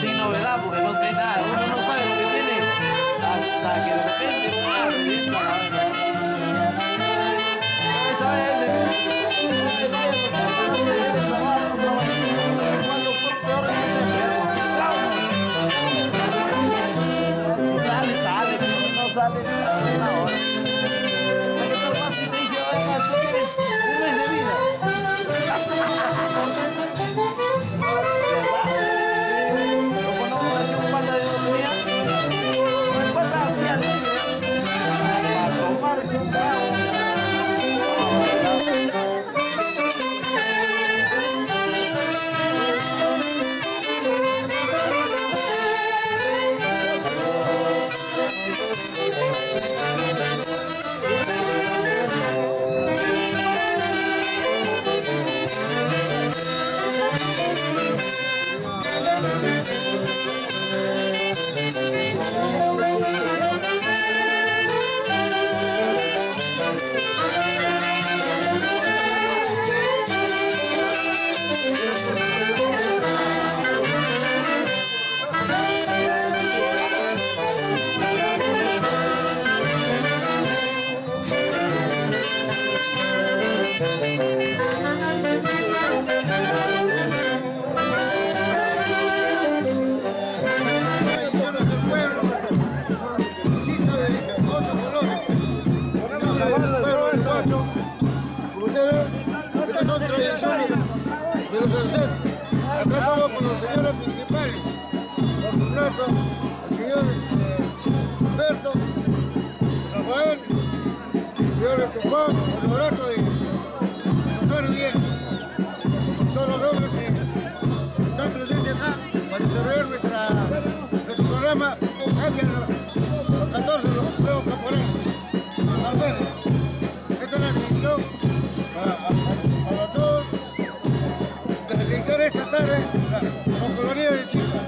Sin novedad, porque no sé nada. Uno no sabe lo que tiene hasta que de repente revienta la vaina. Si sale, sale, si no sale, sale una hora. Hay que estar más si te dice, venga, tú tienes un mes de vida. Un pata de tenía, el pata hacía libre para tomarse un trago. Estas son tradiciones de los ancestros. Acá estamos con los señores principales. Por supuesto, el señor Humberto, Rafael, el señor Estefan, el Lorato y Rosario Díaz. Son los hombres que están presentes acá para desarrollar nuestro programa. Cambian los 14 de los juegos caporeños. Esta es la dirección para todos de dedicar esta tarde con colonia de Chicha.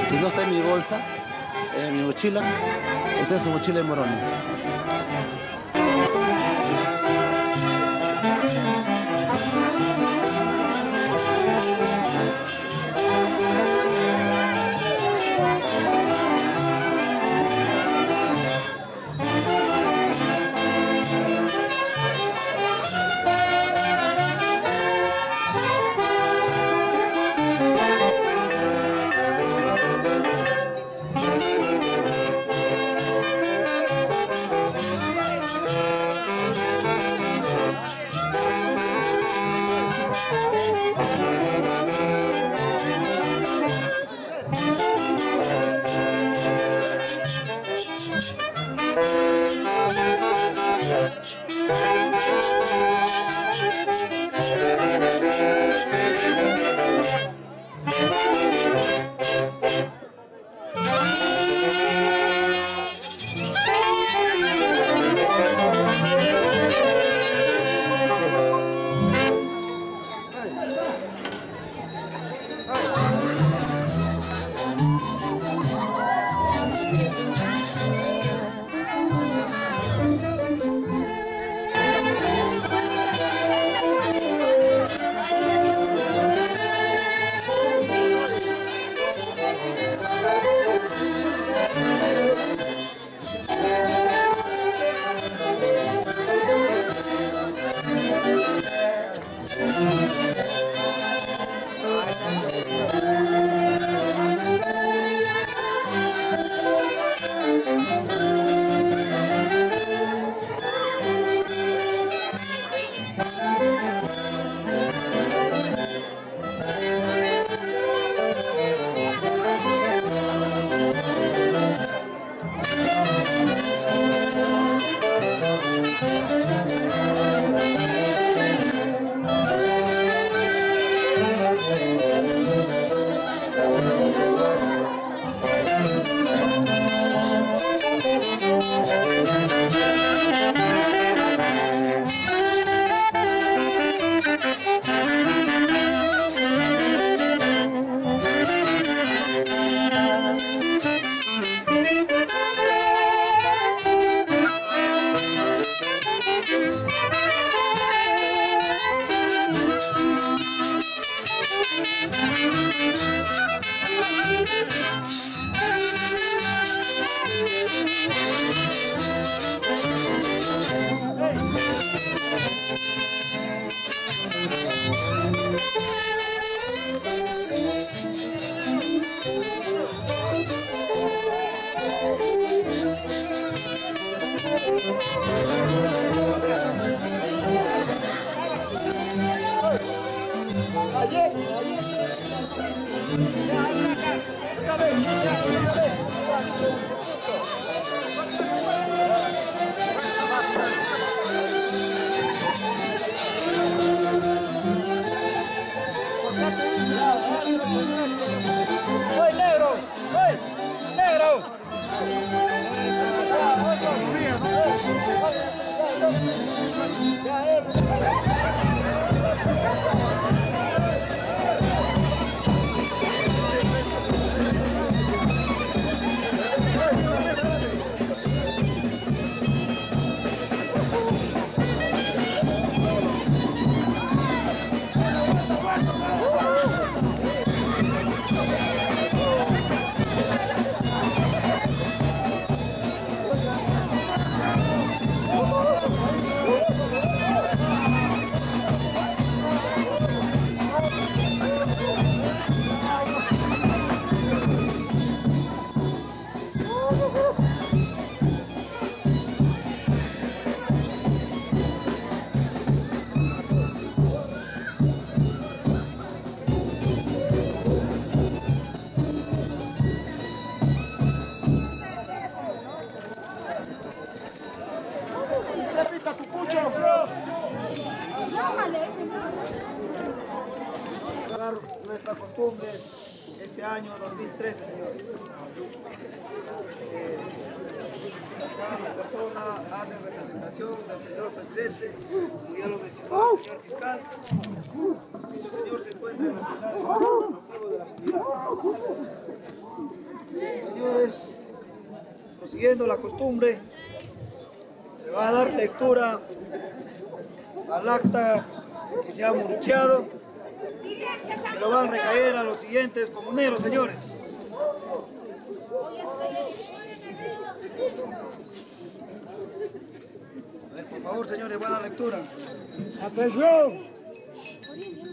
Si no está en mi bolsa, en mi mochila, esta es su mochila de Moroni. Nuestra costumbre este año 2013, señores. Cada persona hace representación del señor presidente, como ya lo mencionó el señor fiscal. Dicho señor se encuentra en la ciudad de la comunidad. Bien, señores, prosiguiendo la costumbre, se va a dar lectura al acta que se ha murucheado, que lo van a recaer a los siguientes comuneros, señores. A ver, por favor, señores, buena lectura. ¡Atención!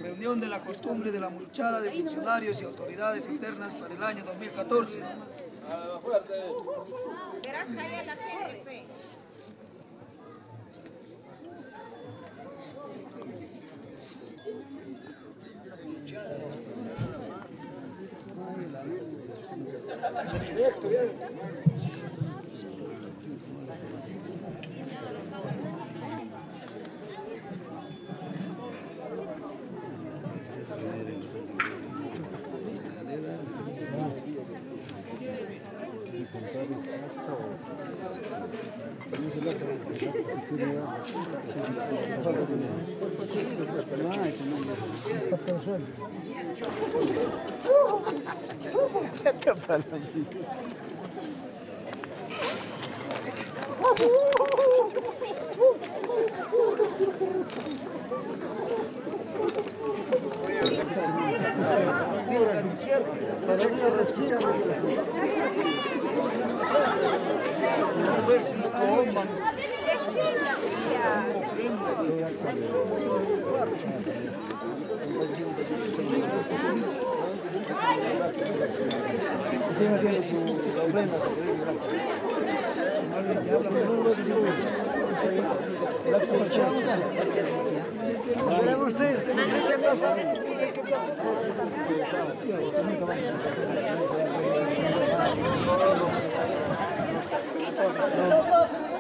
Reunión de la costumbre de la muruchada de funcionarios y autoridades internas para el año 2014. Verás caer la gente. Siguen haciendo su ofrenda. Verán ustedes, ¿qué pasa?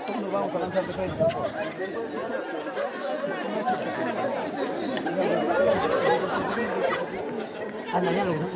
¿Cómo vamos a lanzar de frente? Anda, ya lo vemos.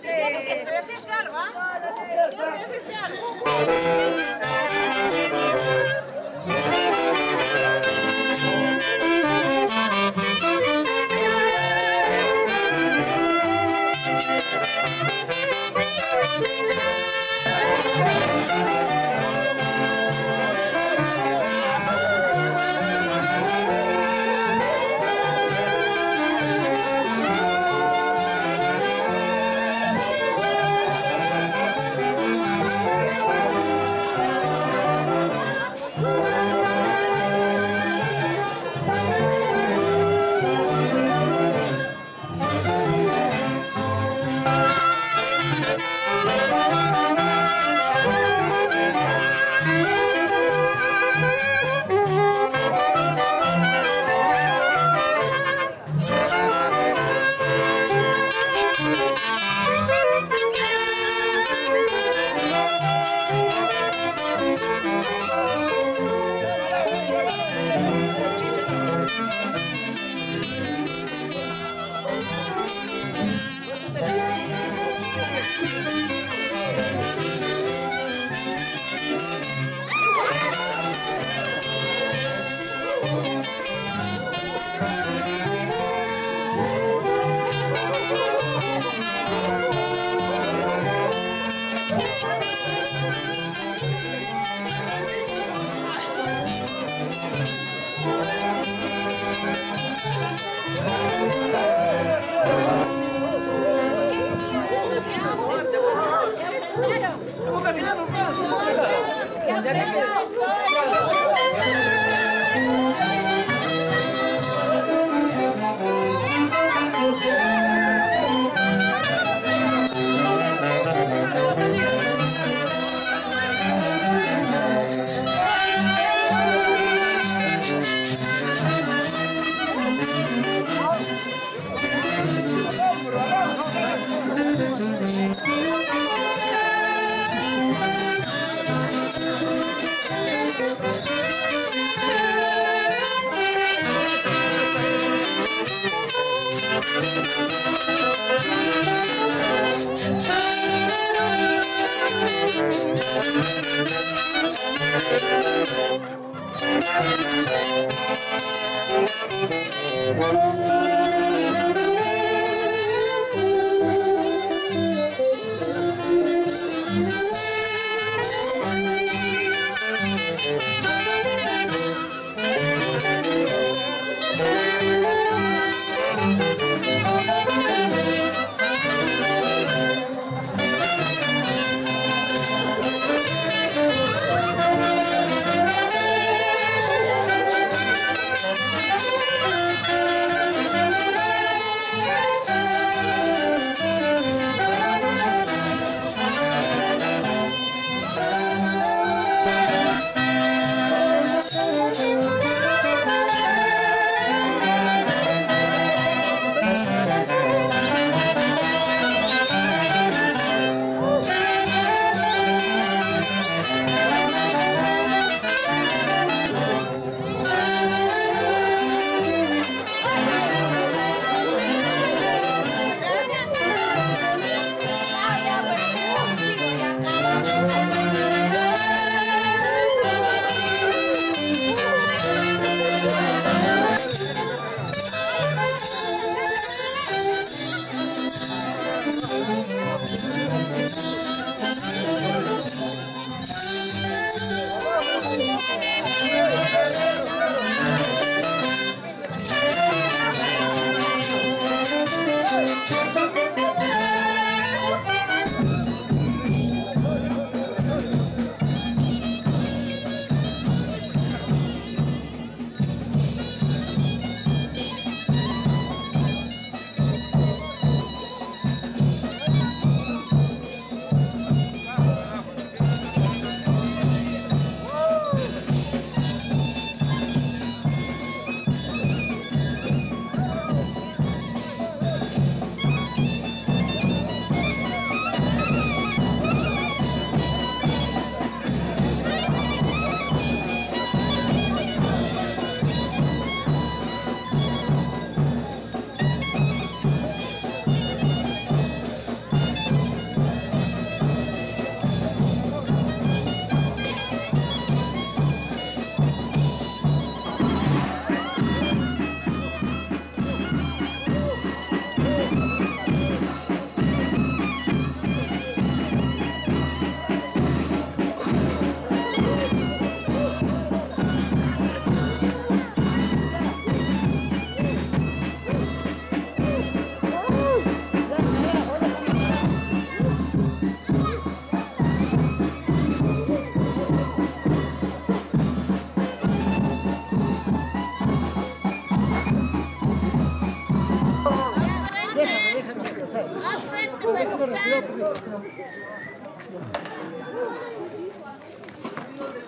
Tienes que hacerte algo, ¿ah? Tienes que hacerte algo.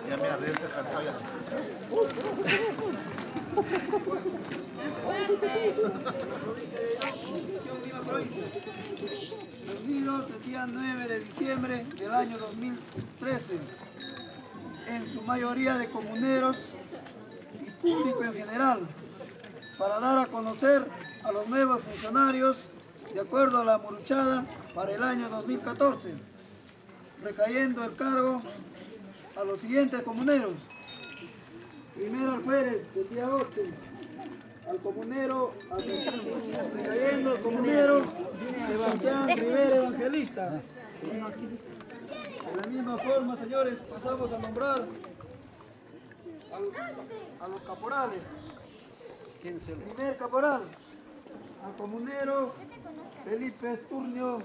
Ya me arriesgo cansado ya. Reunidos el día 9 de diciembre del año 2013, en su mayoría de comuneros y público en general, para dar a conocer a los nuevos funcionarios de acuerdo a la muruchada para el año 2014, recayendo el cargo a los siguientes comuneros. Primero alférez del día 8, al comunero, recayendo el comunero Sebastián Rivera Evangelista. De la misma forma, señores, pasamos a nombrar a los caporales. Primer caporal, al comunero Felipe Esturnio